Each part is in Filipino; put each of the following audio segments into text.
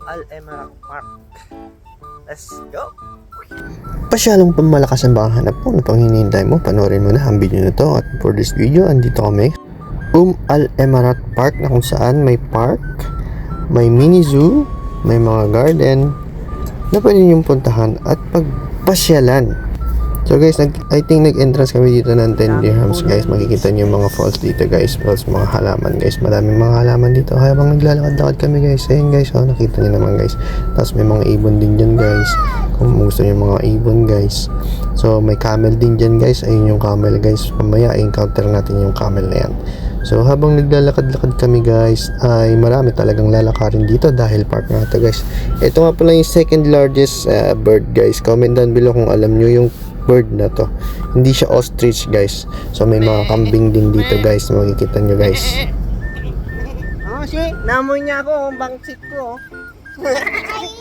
Al Emerald Park. Let's go! Pasyalong pamalakas ang baka hanap mo. Ano pang hinihintay mo? Panoorin mo na ang video na to. At for this video, andito kami Al Emerald Park, na kung saan may park, may mini zoo, may mga garden na pwede niyong puntahan at pagpasyalan. So guys, I think nag-entrance kami dito ng 10 dirhams guys. Makikita niyo yung mga falls dito guys, plus mga halaman guys. Maraming mga halaman dito habang naglalakad-lakad kami guys. Ayun guys, oh, nakita niyo naman guys. Tapos may mga ibon din dyan guys, kung gusto niyo mga ibon guys. So may camel din dyan guys. Ayun yung camel guys. Mamaya encounter natin yung camel na yan. So habang naglalakad-lakad kami guys, ay marami talagang lalakarin dito dahil park nga to guys. Ito nga pala yung second largest bird guys. Comment down below kung alam nyo yung bird na to. Hindi siya ostrich guys. So may mga kambing din dito guys, makikita nyo guys. Oh, si, namoy niya ako ang bangsit ko. Ay!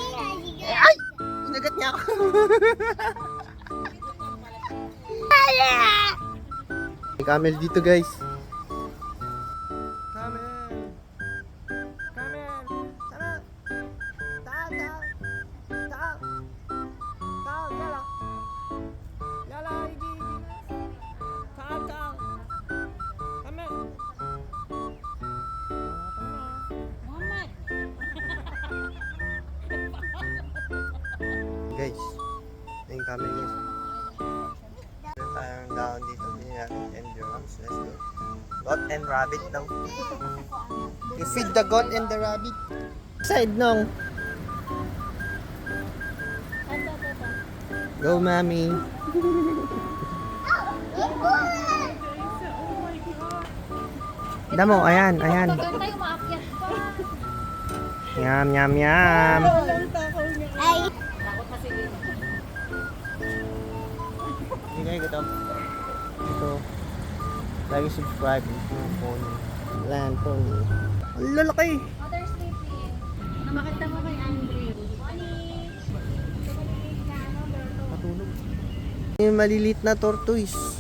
Inagat niya ako. May camel dito guys. Camel. Camel. Tara. Tao, tao. Tao. Tao, yala. Yala, igi, igi. Tao, tao. Camel. Muhammad. Guys, yung camel guys. Meron tayong down dito. And dirhams. Let's go. Goat and rabbit daw. You feed the goat and the rabbit. Side nong. Go, mommy. Damo, ayan, ayan. Doon tayo maakyat pa. Yum, yum, yum. Ay. Takot na sige. Hindi ko ito. Like, subscribe yung phone. Land phone. Ang lalaki. Mother's Day please. Na makita mo kay Andre. Morning. Patulog. Yung maliliit na tortoise.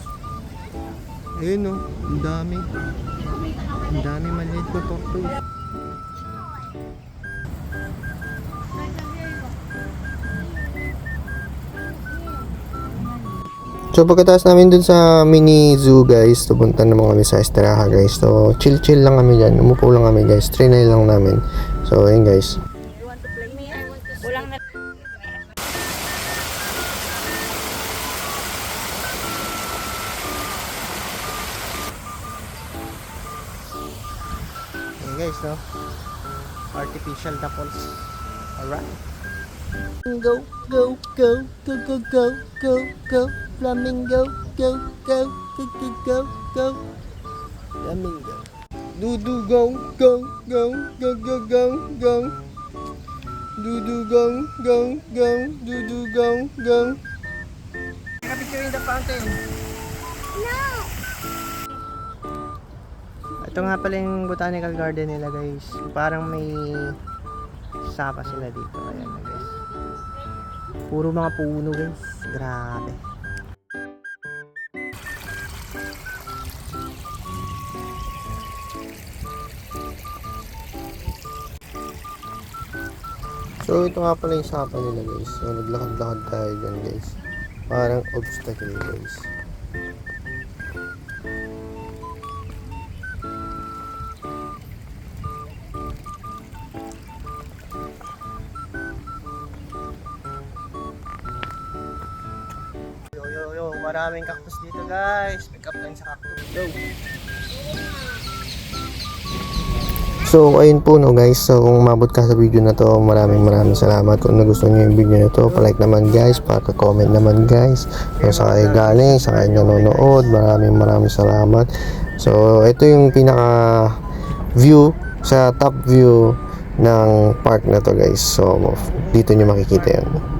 Ayun oh, ang dami. Ang dami maliliit na tortoise. So pagkatapos namin dun sa mini zoo guys, pupunta naman kami sa Esteraha guys. So chill lang kami dyan, umupo lang kami guys, trinay lang namin. So ayun guys. Kulang na. Ayun guys, no? Artificial na falls. Alright. Go, go, go, go, go, go, go, go, flamingo, go, go, go, go, go, go, flamingo. Do go, go, go, go, go, go, go. Do go, go, go, do go, go. Picture in the fountain. No. Ito nga pala yung botanical garden nila guys. Parang may sapa sila dito. Ayan na guys. Puro mga puno guys. Grabe. So ito nga pala yung sapa nila guys. So naglakad-lakad tayo dyan guys. Parang obstacle guys. Yo, maraming cactus dito guys. Pick up lang sa cactus. Go. So ayun po no guys. So kung umabot ka sa video na to, maraming salamat. Kung nagustuhan nyo yung video na to, palike naman guys, paka-comment naman guys. Kung sa kayo galing, sa kayo nanonood, maraming salamat. So ito yung pinaka view, sa top view ng park na to guys. So dito nyo makikita yan.